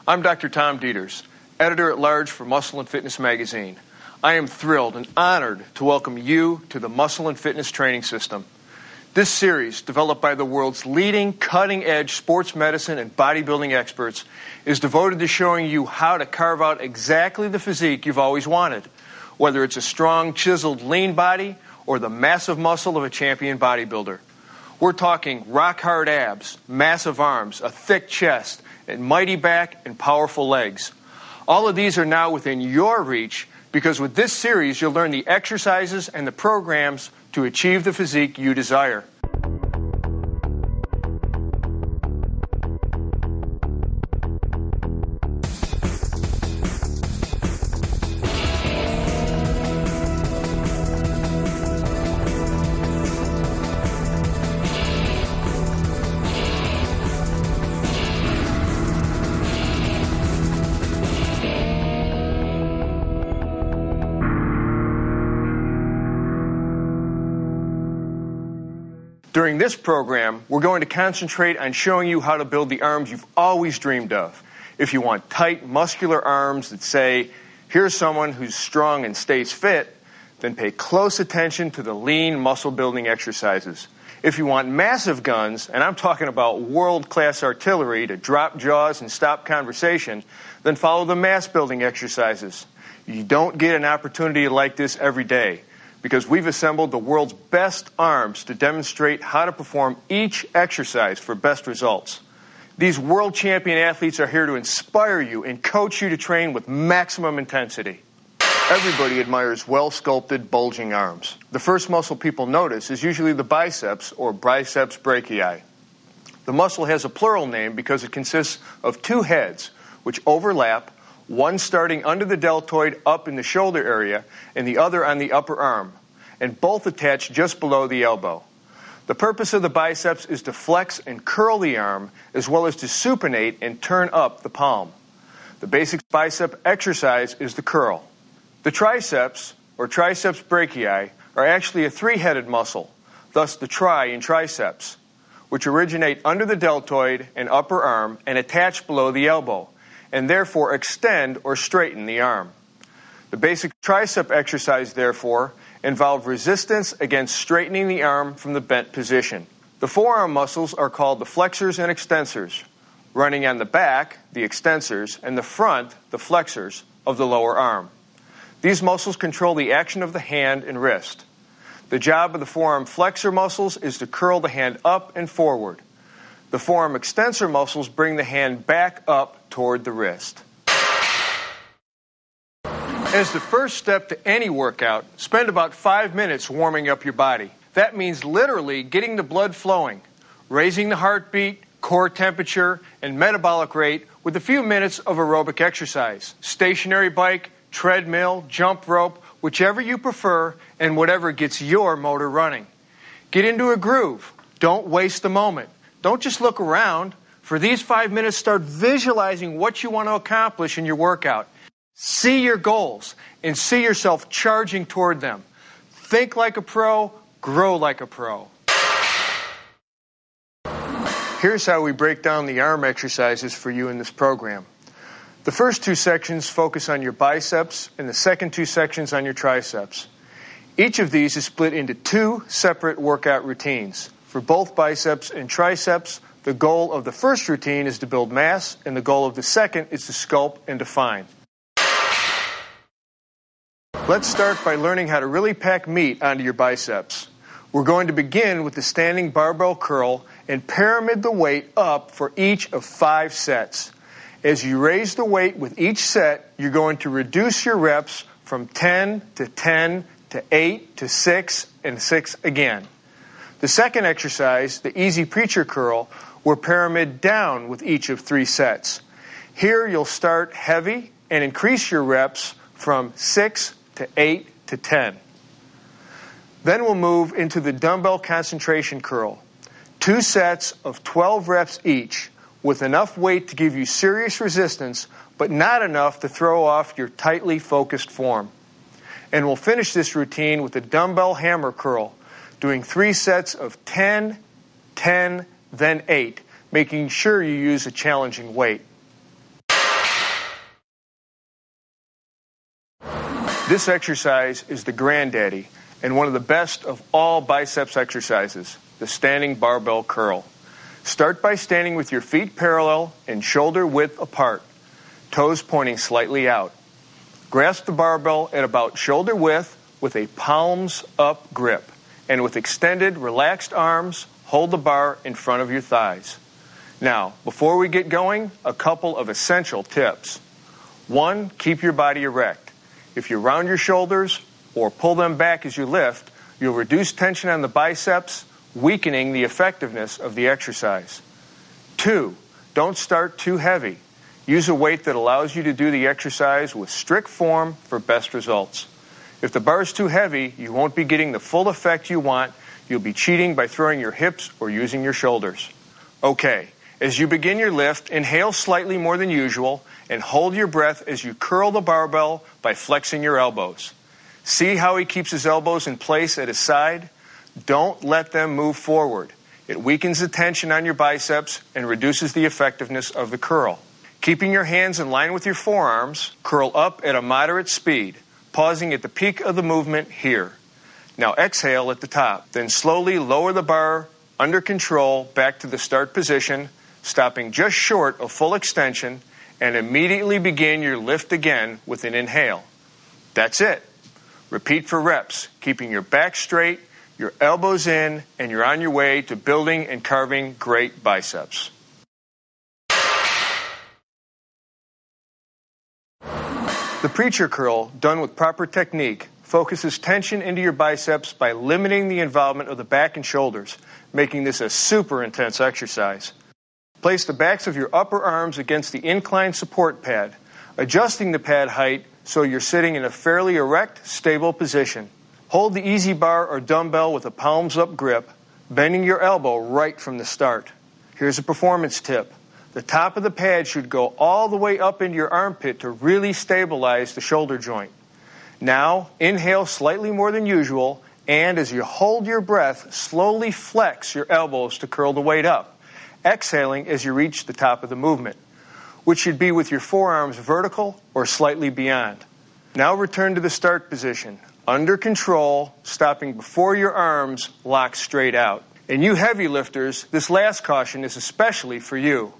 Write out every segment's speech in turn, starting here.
I'm Dr. Tom Dieters, editor-at-large for Muscle and Fitness magazine. I am thrilled and honored to welcome you to the Muscle and Fitness Training System. This series, developed by the world's leading cutting-edge sports medicine and bodybuilding experts, is devoted to showing you how to carve out exactly the physique you've always wanted, whether it's a strong, chiseled, lean body or the massive muscle of a champion bodybuilder. We're talking rock-hard abs, massive arms, a thick chest, and mighty back and powerful legs. All of these are now within your reach because with this series you'll learn the exercises and the programs to achieve the physique you desire. During this program, we're going to concentrate on showing you how to build the arms you've always dreamed of. If you want tight, muscular arms that say, here's someone who's strong and stays fit, then pay close attention to the lean muscle-building exercises. If you want massive guns, and I'm talking about world-class artillery to drop jaws and stop conversation, then follow the mass-building exercises. You don't get an opportunity like this every day, because we've assembled the world's best arms to demonstrate how to perform each exercise for best results. These world champion athletes are here to inspire you and coach you to train with maximum intensity. Everybody admires well-sculpted, bulging arms. The first muscle people notice is usually the biceps or biceps brachii. The muscle has a plural name because it consists of two heads which overlap, one starting under the deltoid up in the shoulder area and the other on the upper arm, and both attached just below the elbow. The purpose of the biceps is to flex and curl the arm as well as to supinate and turn up the palm. The basic bicep exercise is the curl. The triceps, or triceps brachii, are actually a three-headed muscle, thus the tri in triceps, which originate under the deltoid and upper arm and attach below the elbow, and therefore extend or straighten the arm. The basic tricep exercise, therefore, involve resistance against straightening the arm from the bent position. The forearm muscles are called the flexors and extensors, running on the back, the extensors, and the front, the flexors, of the lower arm. These muscles control the action of the hand and wrist. The job of the forearm flexor muscles is to curl the hand up and forward. The forearm extensor muscles bring the hand back up toward the wrist. As the first step to any workout, spend about 5 minutes warming up your body. That means literally getting the blood flowing, raising the heartbeat, core temperature, and metabolic rate with a few minutes of aerobic exercise. Stationary bike, treadmill, jump rope, whichever you prefer, and whatever gets your motor running. Get into a groove. Don't waste a moment. Don't just look around. For these 5 minutes, start visualizing what you want to accomplish in your workout. See your goals and see yourself charging toward them. Think like a pro, grow like a pro. Here's how we break down the arm exercises for you in this program. The first two sections focus on your biceps and the second two sections on your triceps. Each of these is split into two separate workout routines. For both biceps and triceps, the goal of the first routine is to build mass, and the goal of the second is to sculpt and define. Let's start by learning how to really pack meat onto your biceps. We're going to begin with the standing barbell curl and pyramid the weight up for each of 5 sets. As you raise the weight with each set, you're going to reduce your reps from 10 to 10 to 8 to 6 and 6 again. The second exercise, the easy preacher curl, will pyramid down with each of 3 sets. Here you'll start heavy and increase your reps from 6 to 8 to 10. Then we'll move into the dumbbell concentration curl. 2 sets of 12 reps each, with enough weight to give you serious resistance, but not enough to throw off your tightly focused form. And we'll finish this routine with the dumbbell hammer curl, doing 3 sets of 10, 10, then 8, making sure you use a challenging weight. This exercise is the granddaddy and one of the best of all biceps exercises, the standing barbell curl. Start by standing with your feet parallel and shoulder width apart, toes pointing slightly out. Grasp the barbell at about shoulder width with a palms up grip, and with extended, relaxed arms, hold the bar in front of your thighs. Now, before we get going, a couple of essential tips. 1, keep your body erect. If you round your shoulders or pull them back as you lift, you'll reduce tension on the biceps, weakening the effectiveness of the exercise. 2, don't start too heavy. Use a weight that allows you to do the exercise with strict form for best results. If the bar is too heavy, you won't be getting the full effect you want. You'll be cheating by throwing your hips or using your shoulders. Okay, as you begin your lift, inhale slightly more than usual and hold your breath as you curl the barbell by flexing your elbows. See how he keeps his elbows in place at his side? Don't let them move forward. It weakens the tension on your biceps and reduces the effectiveness of the curl. Keeping your hands in line with your forearms, curl up at a moderate speed, pausing at the peak of the movement here. Now exhale at the top. Then slowly lower the bar under control back to the start position, stopping just short of full extension, and immediately begin your lift again with an inhale. That's it. Repeat for reps, keeping your back straight, your elbows in, and you're on your way to building and carving great biceps. The preacher curl, done with proper technique, focuses tension into your biceps by limiting the involvement of the back and shoulders, making this a super intense exercise. Place the backs of your upper arms against the inclined support pad, adjusting the pad height so you're sitting in a fairly erect, stable position. Hold the easy bar or dumbbell with a palms-up grip, bending your elbow right from the start. Here's a performance tip. The top of the pad should go all the way up into your armpit to really stabilize the shoulder joint. Now, inhale slightly more than usual, and as you hold your breath, slowly flex your elbows to curl the weight up, exhaling as you reach the top of the movement, which should be with your forearms vertical or slightly beyond. Now return to the start position, under control, stopping before your arms lock straight out. And you heavy lifters, this last caution is especially for you.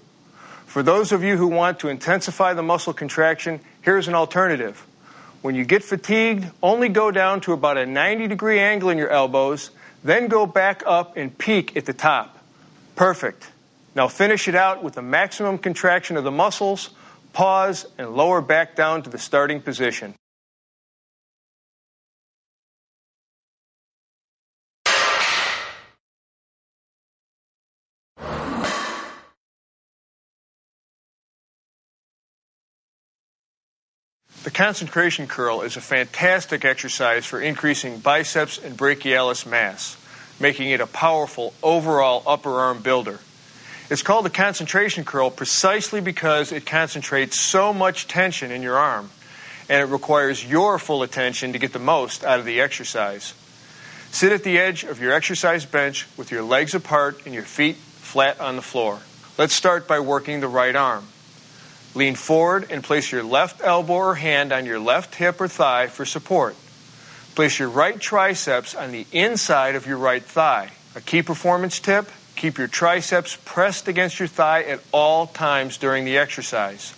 For those of you who want to intensify the muscle contraction, here's an alternative. When you get fatigued, only go down to about a 90-degree angle in your elbows, then go back up and peak at the top. Perfect. Now finish it out with the maximum contraction of the muscles, pause, and lower back down to the starting position. The concentration curl is a fantastic exercise for increasing biceps and brachialis mass, making it a powerful overall upper arm builder. It's called the concentration curl precisely because it concentrates so much tension in your arm, and it requires your full attention to get the most out of the exercise. Sit at the edge of your exercise bench with your legs apart and your feet flat on the floor. Let's start by working the right arm. Lean forward and place your left elbow or hand on your left hip or thigh for support. Place your right triceps on the inside of your right thigh. A key performance tip, keep your triceps pressed against your thigh at all times during the exercise.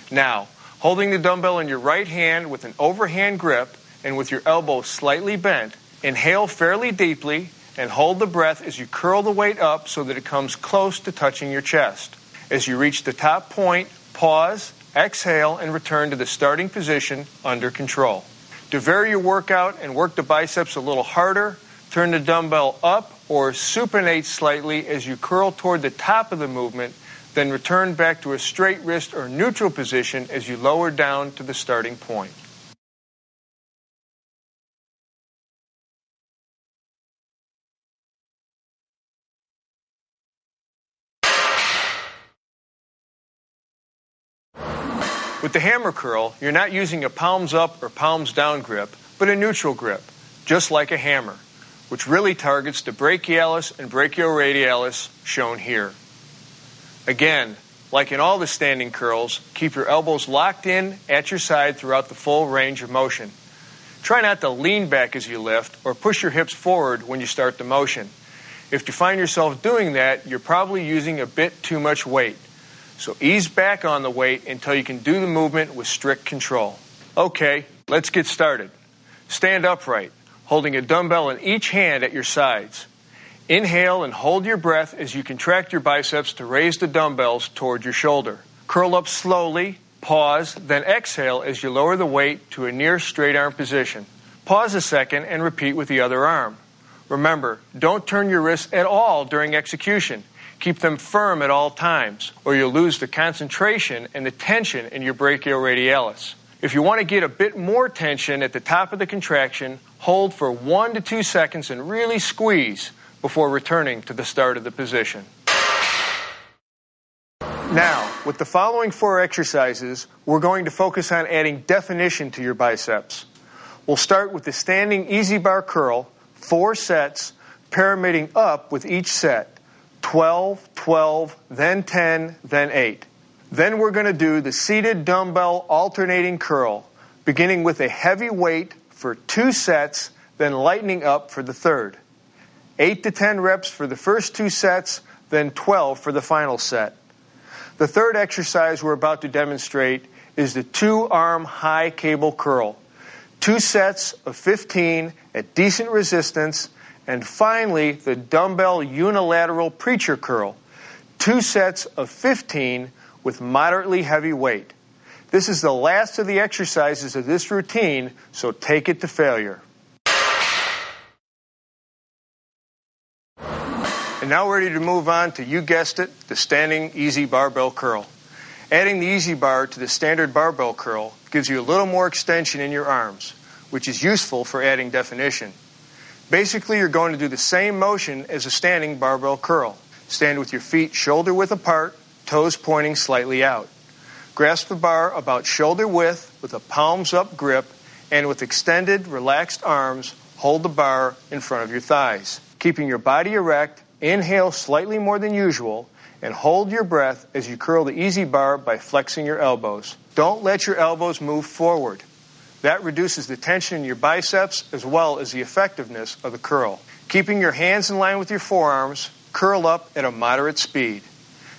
Now, holding the dumbbell in your right hand with an overhand grip and with your elbow slightly bent, inhale fairly deeply and hold the breath as you curl the weight up so that it comes close to touching your chest. As you reach the top point, pause, exhale, and return to the starting position under control. To vary your workout and work the biceps a little harder, turn the dumbbell up or supinate slightly as you curl toward the top of the movement, then return back to a straight wrist or neutral position as you lower down to the starting point. With the hammer curl, you're not using a palms up or palms down grip, but a neutral grip, just like a hammer, which really targets the brachialis and brachioradialis shown here. Again, like in all the standing curls, keep your elbows locked in at your side throughout the full range of motion. Try not to lean back as you lift or push your hips forward when you start the motion. If you find yourself doing that, you're probably using a bit too much weight. So ease back on the weight until you can do the movement with strict control. Okay, let's get started. Stand upright, holding a dumbbell in each hand at your sides. Inhale and hold your breath as you contract your biceps to raise the dumbbells toward your shoulder. Curl up slowly, pause, then exhale as you lower the weight to a near straight arm position. Pause a second and repeat with the other arm. Remember, don't turn your wrists at all during execution. Keep them firm at all times, or you'll lose the concentration and the tension in your brachioradialis. If you want to get a bit more tension at the top of the contraction, hold for 1 to 2 seconds and really squeeze before returning to the start of the position. Now, with the following 4 exercises, we're going to focus on adding definition to your biceps. We'll start with the standing easy bar curl, 4 sets, pyramiding up with each set. 12, 12, then 10, then 8. Then we're going to do the seated dumbbell alternating curl, beginning with a heavy weight for 2 sets, then lightening up for the third. 8 to 10 reps for the first 2 sets, then 12 for the final set. The third exercise we're about to demonstrate is the 2-arm high cable curl. 2 sets of 15 at decent resistance, and finally the dumbbell unilateral preacher curl. 2 sets of 15 with moderately heavy weight. This is the last of the exercises of this routine, so take it to failure. And now we're ready to move on to, you guessed it, the standing easy barbell curl. Adding the easy bar to the standard barbell curl gives you a little more extension in your arms, which is useful for adding definition. Basically, you're going to do the same motion as a standing barbell curl. Stand with your feet shoulder width apart, toes pointing slightly out. Grasp the bar about shoulder width with a palms up grip, and with extended, relaxed arms, hold the bar in front of your thighs. Keeping your body erect, inhale slightly more than usual, and hold your breath as you curl the easy bar by flexing your elbows. Don't let your elbows move forward. That reduces the tension in your biceps as well as the effectiveness of the curl. Keeping your hands in line with your forearms, curl up at a moderate speed.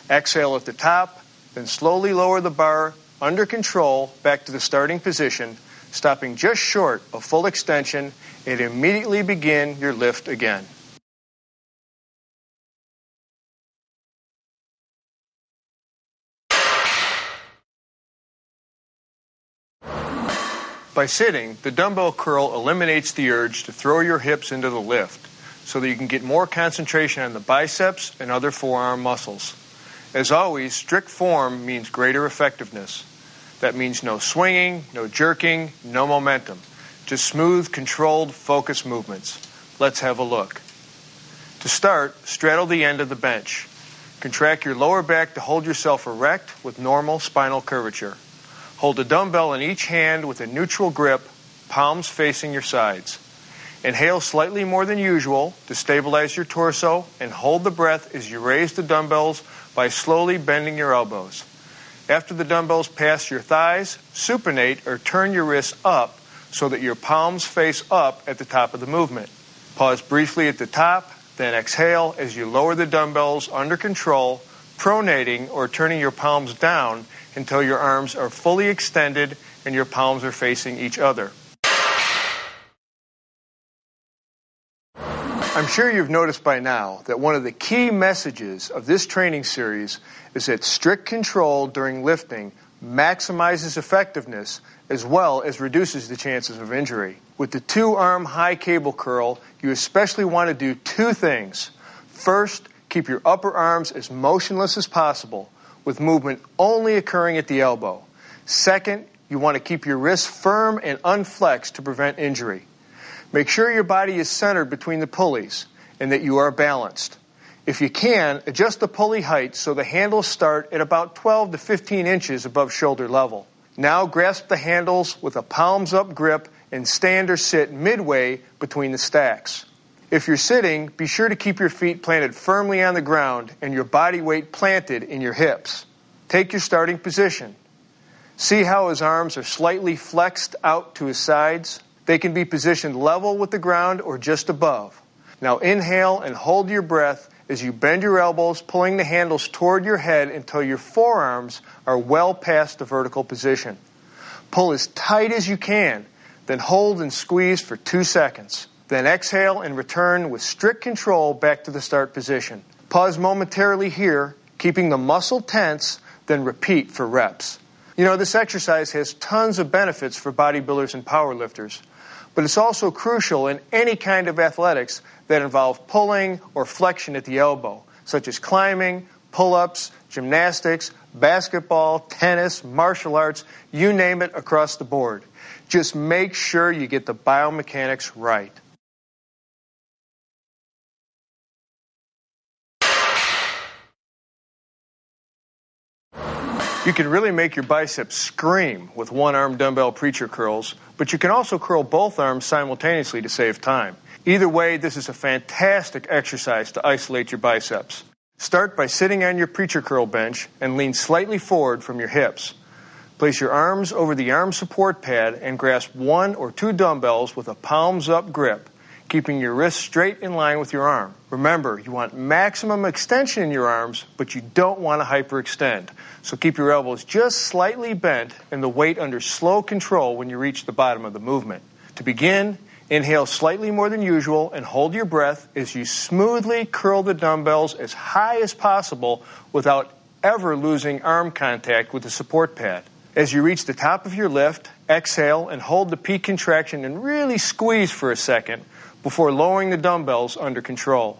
Exhale at the top, then slowly lower the bar under control back to the starting position, stopping just short of full extension, and immediately begin your lift again. By sitting, the dumbbell curl eliminates the urge to throw your hips into the lift so that you can get more concentration on the biceps and other forearm muscles. As always, strict form means greater effectiveness. That means no swinging, no jerking, no momentum. Just smooth, controlled, focused movements. Let's have a look. To start, straddle the end of the bench. Contract your lower back to hold yourself erect with normal spinal curvature. Hold a dumbbell in each hand with a neutral grip, palms facing your sides. Inhale slightly more than usual to stabilize your torso, and hold the breath as you raise the dumbbells by slowly bending your elbows. After the dumbbells pass your thighs, supinate or turn your wrists up so that your palms face up at the top of the movement. Pause briefly at the top, then exhale as you lower the dumbbells under control, pronating or turning your palms down until your arms are fully extended and your palms are facing each other. I'm sure you've noticed by now that one of the key messages of this training series is that strict control during lifting maximizes effectiveness as well as reduces the chances of injury. With the 2-arm high cable curl, you especially want to do 2 things. First, keep your upper arms as motionless as possible, with movement only occurring at the elbow. Second, you want to keep your wrists firm and unflexed to prevent injury. Make sure your body is centered between the pulleys and that you are balanced. If you can, adjust the pulley height so the handles start at about 12 to 15 inches above shoulder level. Now grasp the handles with a palms up grip and stand or sit midway between the stacks. If you're sitting, be sure to keep your feet planted firmly on the ground and your body weight planted in your hips. Take your starting position. See how his arms are slightly flexed out to his sides? They can be positioned level with the ground or just above. Now inhale and hold your breath as you bend your elbows, pulling the handles toward your head until your forearms are well past the vertical position. Pull as tight as you can, then hold and squeeze for 2 seconds. Then exhale and return with strict control back to the start position. Pause momentarily here, keeping the muscle tense, then repeat for reps. You know, this exercise has tons of benefits for bodybuilders and powerlifters, but it's also crucial in any kind of athletics that involve pulling or flexion at the elbow, such as climbing, pull-ups, gymnastics, basketball, tennis, martial arts, you name it, across the board. Just make sure you get the biomechanics right. You can really make your biceps scream with one-arm dumbbell preacher curls, but you can also curl both arms simultaneously to save time. Either way, this is a fantastic exercise to isolate your biceps. Start by sitting on your preacher curl bench and lean slightly forward from your hips. Place your arms over the arm support pad and grasp 1 or 2 dumbbells with a palms-up grip, keeping your wrists straight in line with your arm. Remember, you want maximum extension in your arms, but you don't want to hyperextend. So keep your elbows just slightly bent and the weight under slow control when you reach the bottom of the movement. To begin, inhale slightly more than usual and hold your breath as you smoothly curl the dumbbells as high as possible without ever losing arm contact with the support pad. As you reach the top of your lift, exhale and hold the peak contraction and really squeeze for a second before lowering the dumbbells under control.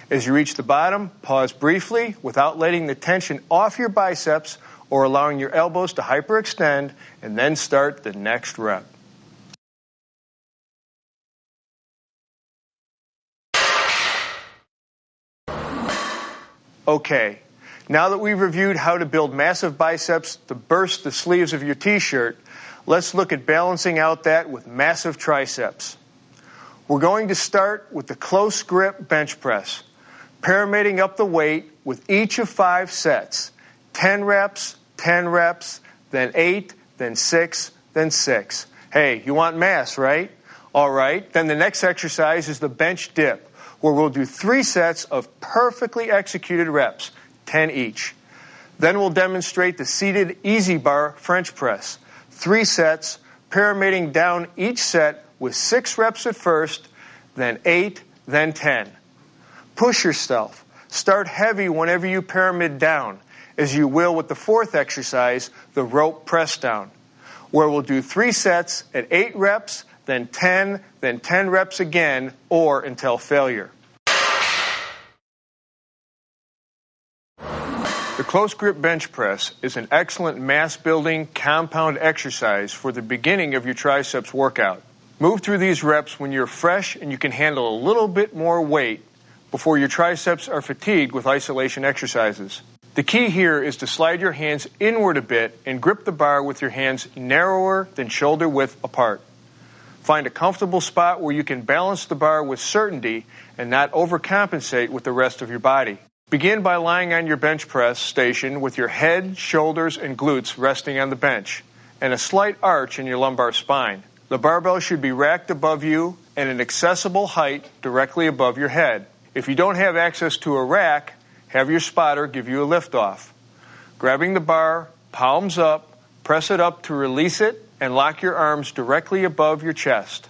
As you reach the bottom, pause briefly without letting the tension off your biceps or allowing your elbows to hyperextend, and then start the next rep. Okay, now that we've reviewed how to build massive biceps to burst the sleeves of your t-shirt, let's look at balancing out that with massive triceps. We're going to start with the close grip bench press, pyramiding up the weight with each of 5 sets. 10 reps, 10 reps, then 8, then 6, then 6. Hey, you want mass, right? All right, then the next exercise is the bench dip, where we'll do 3 sets of perfectly executed reps, 10 each. Then we'll demonstrate the seated easy bar French press, 3 sets, pyramiding down each set with 6 reps at first, then 8, then 10. Push yourself. Start heavy whenever you pyramid down, as you will with the 4th exercise, the rope press down, where we'll do 3 sets at 8 reps, then 10 reps again, or until failure. The close grip bench press is an excellent mass-building compound exercise for the beginning of your triceps workout. Move through these reps when you're fresh and you can handle a little bit more weight before your triceps are fatigued with isolation exercises. The key here is to slide your hands inward a bit and grip the bar with your hands narrower than shoulder width apart. Find a comfortable spot where you can balance the bar with certainty and not overcompensate with the rest of your body. Begin by lying on your bench press station with your head, shoulders, and glutes resting on the bench, and a slight arch in your lumbar spine. The barbell should be racked above you at an accessible height directly above your head. If you don't have access to a rack, have your spotter give you a lift off. Grabbing the bar, palms up, press it up to release it, and lock your arms directly above your chest.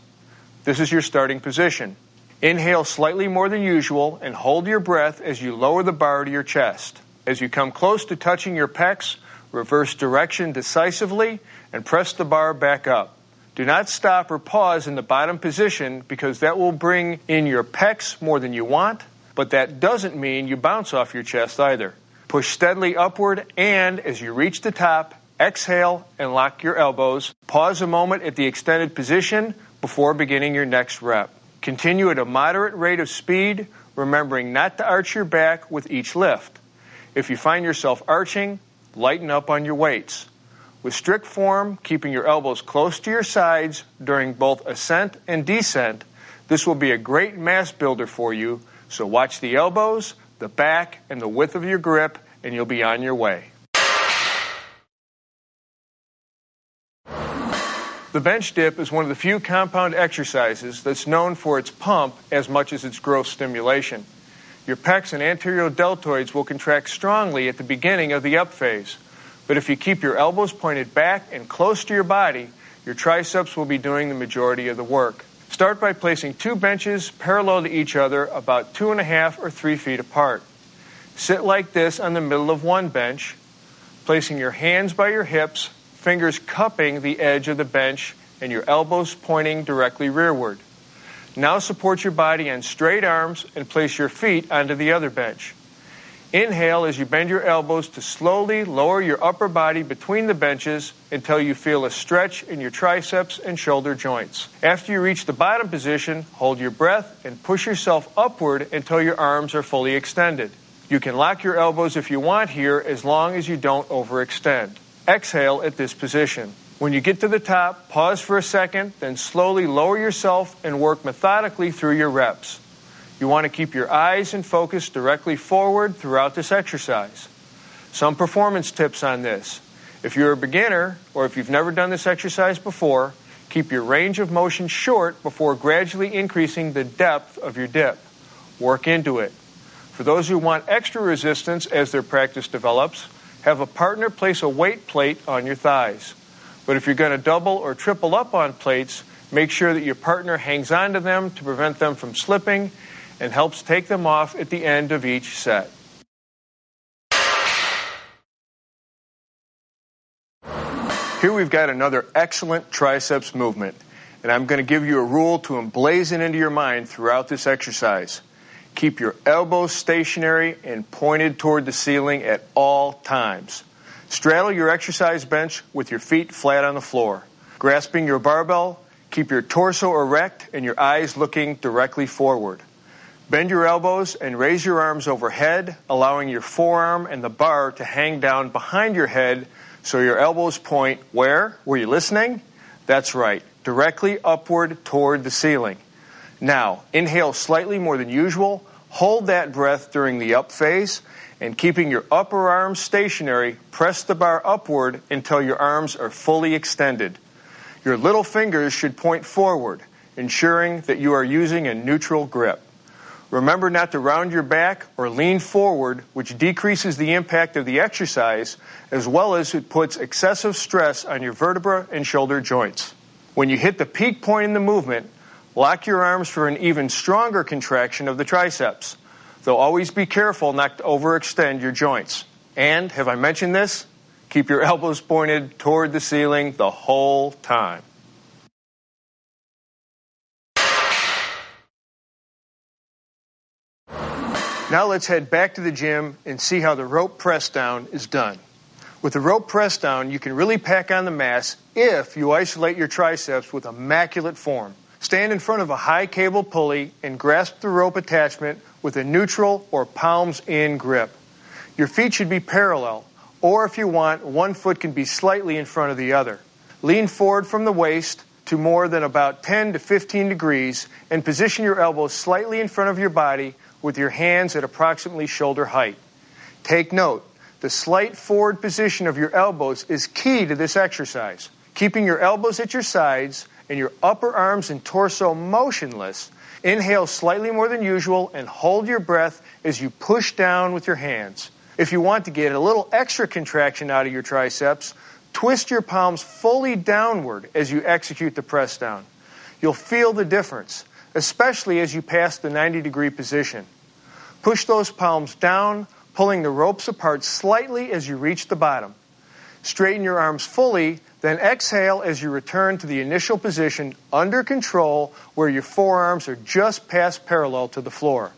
This is your starting position. Inhale slightly more than usual and hold your breath as you lower the bar to your chest. As you come close to touching your pecs, reverse direction decisively and press the bar back up. Do not stop or pause in the bottom position because that will bring in your pecs more than you want, but that doesn't mean you bounce off your chest either. Push steadily upward and, as you reach the top, exhale and lock your elbows. Pause a moment at the extended position before beginning your next rep. Continue at a moderate rate of speed, remembering not to arch your back with each lift. If you find yourself arching, lighten up on your weights. With strict form, keeping your elbows close to your sides during both ascent and descent, this will be a great mass builder for you, so watch the elbows, the back, and the width of your grip, and you'll be on your way. The bench dip is one of the few compound exercises that's known for its pump as much as its growth stimulation. Your pecs and anterior deltoids will contract strongly at the beginning of the up phase, but if you keep your elbows pointed back and close to your body, your triceps will be doing the majority of the work. Start by placing two benches parallel to each other about 2.5 or 3 feet apart. Sit like this on the middle of one bench, placing your hands by your hips, fingers cupping the edge of the bench, and your elbows pointing directly rearward. Now support your body on straight arms and place your feet onto the other bench. Inhale as you bend your elbows to slowly lower your upper body between the benches until you feel a stretch in your triceps and shoulder joints. After you reach the bottom position, hold your breath and push yourself upward until your arms are fully extended. You can lock your elbows if you want here as long as you don't overextend. Exhale at this position. When you get to the top, pause for a second, then slowly lower yourself and work methodically through your reps. You want to keep your eyes and focus directly forward throughout this exercise. Some performance tips on this. If you're a beginner or if you've never done this exercise before, keep your range of motion short before gradually increasing the depth of your dip. Work into it. For those who want extra resistance as their practice develops, have a partner place a weight plate on your thighs. But if you're going to double or triple up on plates, make sure that your partner hangs on to them to prevent them from slipping and helps take them off at the end of each set. Here we've got another excellent triceps movement, and I'm going to give you a rule to emblazon into your mind throughout this exercise. Keep your elbows stationary and pointed toward the ceiling at all times. Straddle your exercise bench with your feet flat on the floor. Grasping your barbell, keep your torso erect and your eyes looking directly forward. Bend your elbows and raise your arms overhead, allowing your forearm and the bar to hang down behind your head so your elbows point where? Were you listening? That's right, directly upward toward the ceiling. Now, inhale slightly more than usual, hold that breath during the up phase, and keeping your upper arms stationary, press the bar upward until your arms are fully extended. Your little fingers should point forward, ensuring that you are using a neutral grip. Remember not to round your back or lean forward, which decreases the impact of the exercise, as well as it puts excessive stress on your vertebra and shoulder joints. When you hit the peak point in the movement, lock your arms for an even stronger contraction of the triceps, though always be careful not to overextend your joints. And, have I mentioned this? Keep your elbows pointed toward the ceiling the whole time. Now let's head back to the gym and see how the rope press down is done. With the rope press down, you can really pack on the mass if you isolate your triceps with immaculate form. Stand in front of a high cable pulley and grasp the rope attachment with a neutral or palms in grip. Your feet should be parallel, or if you want, one foot can be slightly in front of the other. Lean forward from the waist to more than about 10 to 15 degrees and position your elbows slightly in front of your body with your hands at approximately shoulder height. Take note, the slight forward position of your elbows is key to this exercise. Keeping your elbows at your sides and your upper arms and torso motionless, inhale slightly more than usual and hold your breath as you push down with your hands. If you want to get a little extra contraction out of your triceps, twist your palms fully downward as you execute the press down. You'll feel the difference, especially as you pass the 90-degree position. Push those palms down, pulling the ropes apart slightly as you reach the bottom. Straighten your arms fully, then exhale as you return to the initial position under control where your forearms are just past parallel to the floor.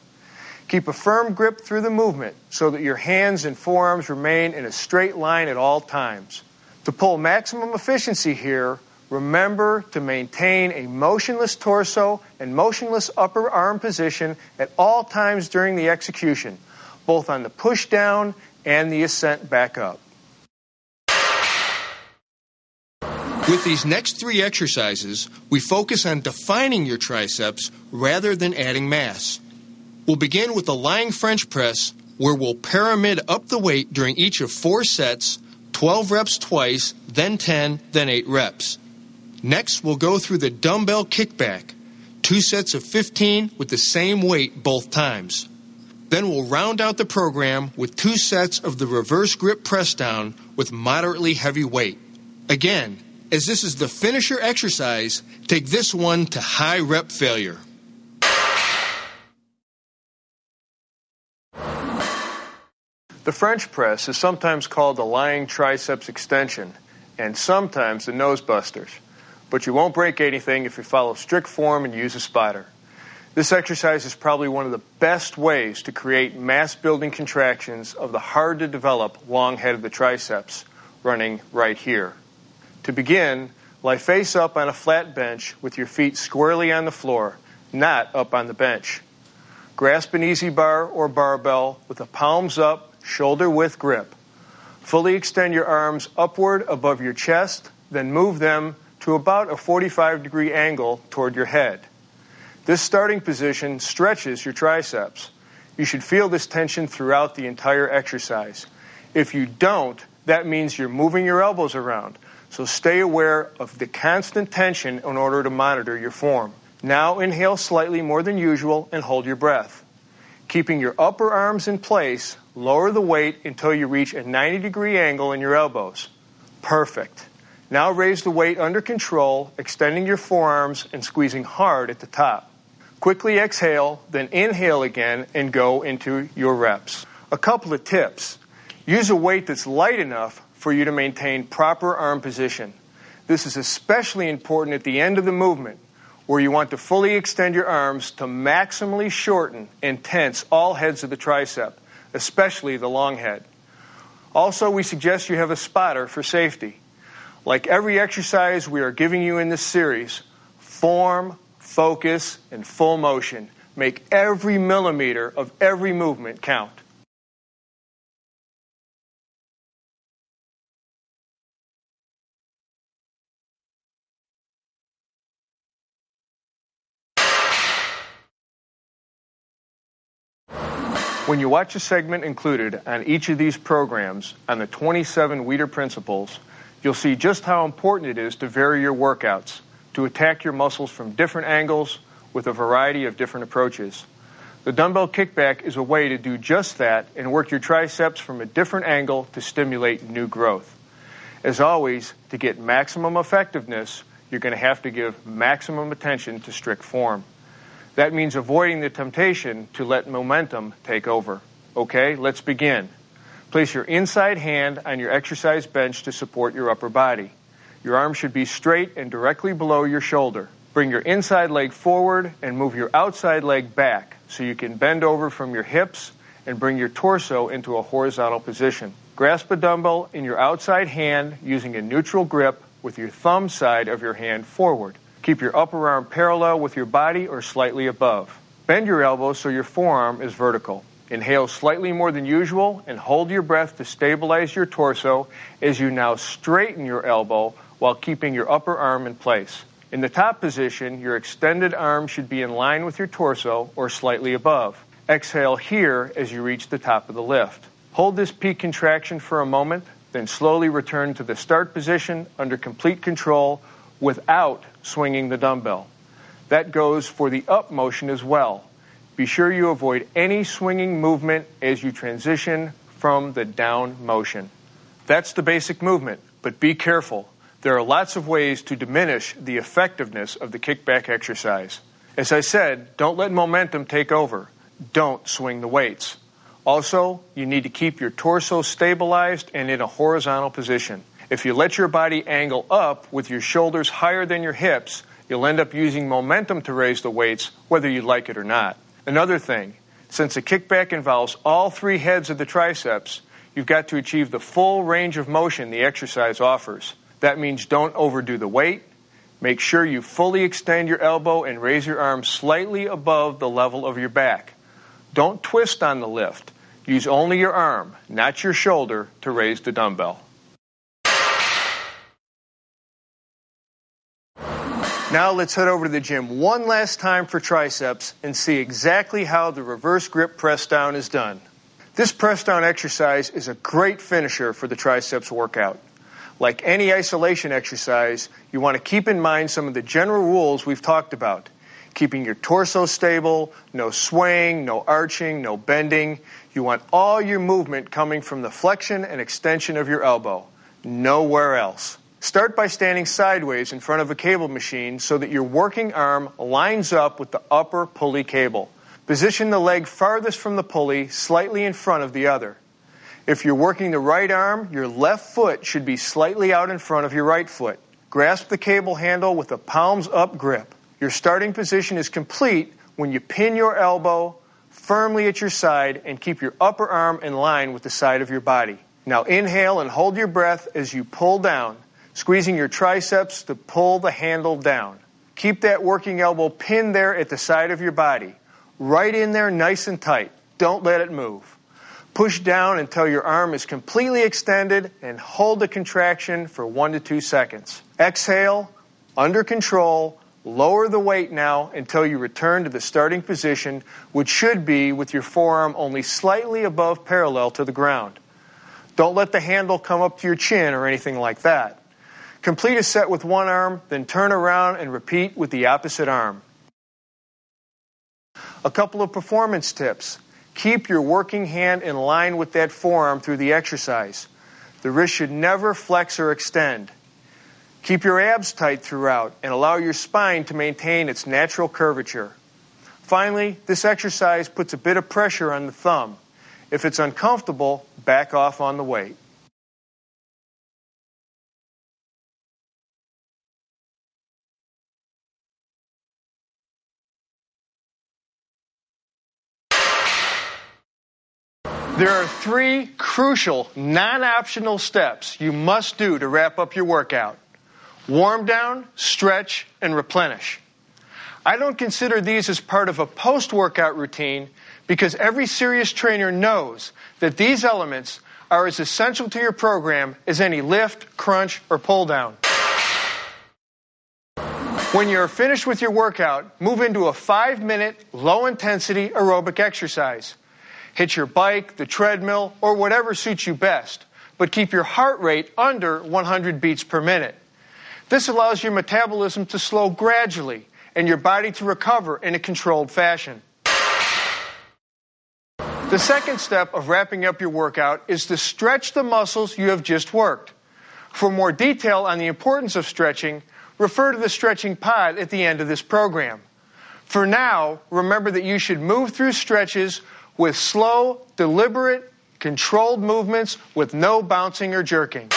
Keep a firm grip through the movement so that your hands and forearms remain in a straight line at all times. To pull maximum efficiency here, remember to maintain a motionless torso and motionless upper arm position at all times during the execution, both on the push down and the ascent back up. With these next three exercises, we focus on defining your triceps rather than adding mass. We'll begin with the lying French press, where we'll pyramid up the weight during each of 4 sets, 12 reps twice, then 10, then 8 reps. Next, we'll go through the dumbbell kickback, 2 sets of 15 with the same weight both times. Then we'll round out the program with 2 sets of the reverse grip press down with moderately heavy weight. Again, as this is the finisher exercise, take this one to high rep failure. The French press is sometimes called the lying triceps extension and sometimes the nose busters, but you won't break anything if you follow strict form and use a spotter. This exercise is probably one of the best ways to create mass-building contractions of the hard-to-develop long head of the triceps, running right here. To begin, lie face up on a flat bench with your feet squarely on the floor, not up on the bench. Grasp an easy bar or barbell with the palms up, shoulder-width grip. Fully extend your arms upward above your chest, then move them to about a 45-degree angle toward your head. This starting position stretches your triceps. You should feel this tension throughout the entire exercise. If you don't, that means you're moving your elbows around, so stay aware of the constant tension in order to monitor your form. Now inhale slightly more than usual and hold your breath. Keeping your upper arms in place, lower the weight until you reach a 90-degree angle in your elbows. Perfect. Now raise the weight under control, extending your forearms and squeezing hard at the top. Quickly exhale, then inhale again and go into your reps. A couple of tips. Use a weight that's light enough for you to maintain proper arm position. This is especially important at the end of the movement, where you want to fully extend your arms to maximally shorten and tense all heads of the tricep, especially the long head. Also, we suggest you have a spotter for safety. Like every exercise we are giving you in this series, form, focus, and full motion. Make every millimeter of every movement count. When you watch a segment included on each of these programs on the 27 Weider principles, you'll see just how important it is to vary your workouts, to attack your muscles from different angles with a variety of different approaches. The dumbbell kickback is a way to do just that and work your triceps from a different angle to stimulate new growth. As always, to get maximum effectiveness, you're going to have to give maximum attention to strict form. That means avoiding the temptation to let momentum take over. Okay, let's begin. Place your inside hand on your exercise bench to support your upper body. Your arm should be straight and directly below your shoulder. Bring your inside leg forward and move your outside leg back so you can bend over from your hips and bring your torso into a horizontal position. Grasp a dumbbell in your outside hand using a neutral grip with your thumb side of your hand forward. Keep your upper arm parallel with your body or slightly above. Bend your elbows so your forearm is vertical. Inhale slightly more than usual and hold your breath to stabilize your torso as you now straighten your elbow while keeping your upper arm in place. In the top position, your extended arm should be in line with your torso or slightly above. Exhale here as you reach the top of the lift. Hold this peak contraction for a moment, then slowly return to the start position under complete control without swinging the dumbbell. That goes for the up motion as well. Be sure you avoid any swinging movement as you transition from the down motion. That's the basic movement, but be careful. There are lots of ways to diminish the effectiveness of the kickback exercise. As I said, don't let momentum take over. Don't swing the weights. Also, you need to keep your torso stabilized and in a horizontal position. If you let your body angle up with your shoulders higher than your hips, you'll end up using momentum to raise the weights, whether you like it or not. Another thing, since a kickback involves all 3 heads of the triceps, you've got to achieve the full range of motion the exercise offers. That means don't overdo the weight. Make sure you fully extend your elbow and raise your arm slightly above the level of your back. Don't twist on the lift. Use only your arm, not your shoulder, to raise the dumbbell. Now let's head over to the gym one last time for triceps and see exactly how the reverse grip press down is done. This press down exercise is a great finisher for the triceps workout. Like any isolation exercise, you want to keep in mind some of the general rules we've talked about. Keeping your torso stable, no swaying, no arching, no bending. You want all your movement coming from the flexion and extension of your elbow. Nowhere else. Start by standing sideways in front of a cable machine so that your working arm lines up with the upper pulley cable. Position the leg farthest from the pulley, slightly in front of the other. If you're working the right arm, your left foot should be slightly out in front of your right foot. Grasp the cable handle with a palms-up grip. Your starting position is complete when you pin your elbow firmly at your side and keep your upper arm in line with the side of your body. Now inhale and hold your breath as you pull down, squeezing your triceps to pull the handle down. Keep that working elbow pinned there at the side of your body. Right in there nice and tight. Don't let it move. Push down until your arm is completely extended and hold the contraction for 1 to 2 seconds. Exhale, under control, lower the weight now until you return to the starting position, which should be with your forearm only slightly above parallel to the ground. Don't let the handle come up to your chin or anything like that. Complete a set with one arm, then turn around and repeat with the opposite arm. A couple of performance tips. Keep your working hand in line with that forearm through the exercise. The wrist should never flex or extend. Keep your abs tight throughout and allow your spine to maintain its natural curvature. Finally, this exercise puts a bit of pressure on the thumb. If it's uncomfortable, back off on the weight. There are 3 crucial, non-optional steps you must do to wrap up your workout. Warm down, stretch, and replenish. I don't consider these as part of a post-workout routine because every serious trainer knows that these elements are as essential to your program as any lift, crunch, or pull down. When you're finished with your workout, move into a 5-minute, low-intensity aerobic exercise. Hit your bike, the treadmill, or whatever suits you best, but keep your heart rate under 100 beats per minute. This allows your metabolism to slow gradually and your body to recover in a controlled fashion. The second step of wrapping up your workout is to stretch the muscles you have just worked. For more detail on the importance of stretching, refer to the stretching pod at the end of this program. For now, remember that you should move through stretches with slow, deliberate, controlled movements with no bouncing or jerking.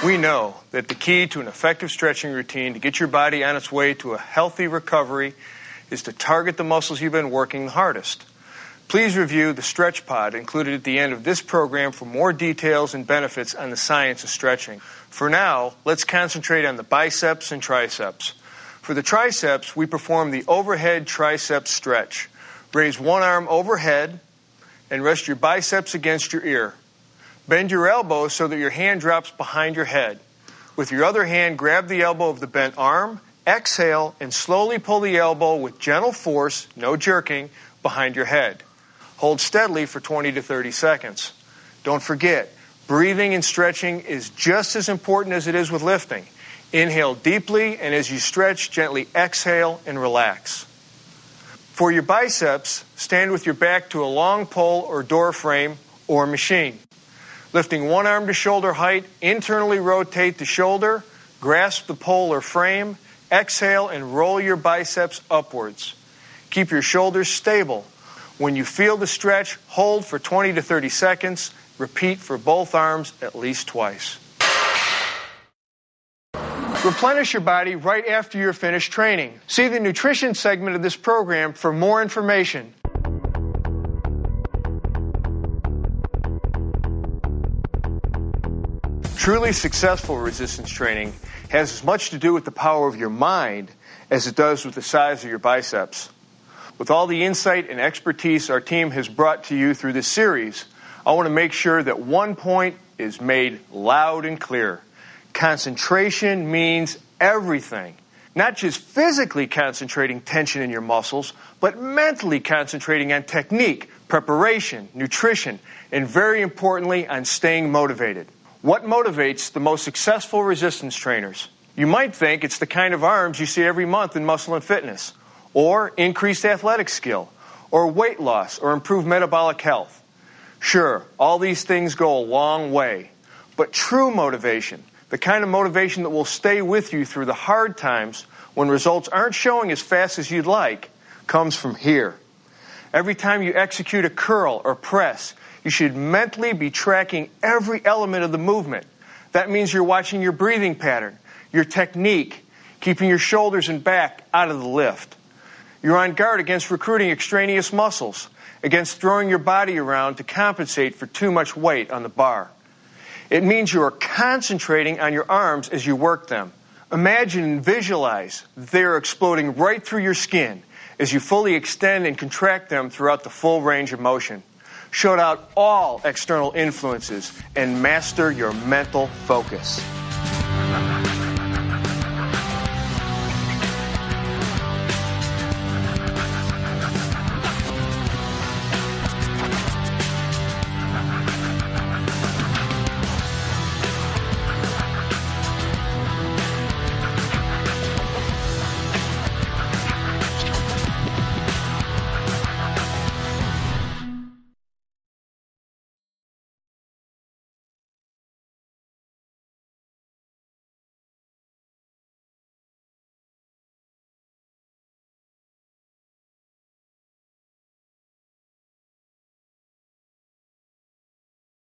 We know that the key to an effective stretching routine to get your body on its way to a healthy recovery is to target the muscles you've been working the hardest. Please review the stretch pod included at the end of this program for more details and benefits on the science of stretching. For now, let's concentrate on the biceps and triceps. For the triceps, we perform the overhead tricep stretch. Raise one arm overhead and rest your biceps against your ear. Bend your elbow so that your hand drops behind your head. With your other hand, grab the elbow of the bent arm, exhale, and slowly pull the elbow with gentle force, no jerking, behind your head. Hold steadily for 20 to 30 seconds. Don't forget, breathing and stretching is just as important as it is with lifting. Inhale deeply, and as you stretch, gently exhale and relax. For your biceps, stand with your back to a long pole or door frame or machine. Lifting one arm to shoulder height, internally rotate the shoulder, grasp the pole or frame, exhale and roll your biceps upwards. Keep your shoulders stable. When you feel the stretch, hold for 20 to 30 seconds. Repeat for both arms at least twice. Replenish your body right after you're finished training. See the nutrition segment of this program for more information. Truly successful resistance training has as much to do with the power of your mind as it does with the size of your biceps. With all the insight and expertise our team has brought to you through this series, I want to make sure that one point is made loud and clear. Concentration means everything. Not just physically concentrating tension in your muscles, but mentally concentrating on technique, preparation, nutrition, and very importantly, on staying motivated. What motivates the most successful resistance trainers? You might think it's the kind of arms you see every month in Muscle and Fitness, or increased athletic skill, or weight loss, or improved metabolic health. Sure, all these things go a long way, but true motivation, the kind of motivation that will stay with you through the hard times when results aren't showing as fast as you'd like, comes from here. Every time you execute a curl or press, you should mentally be tracking every element of the movement. That means you're watching your breathing pattern, your technique, keeping your shoulders and back out of the lift. You're on guard against recruiting extraneous muscles, against throwing your body around to compensate for too much weight on the bar. It means you are concentrating on your arms as you work them. Imagine and visualize that they are exploding right through your skin as you fully extend and contract them throughout the full range of motion. Shut out all external influences and master your mental focus.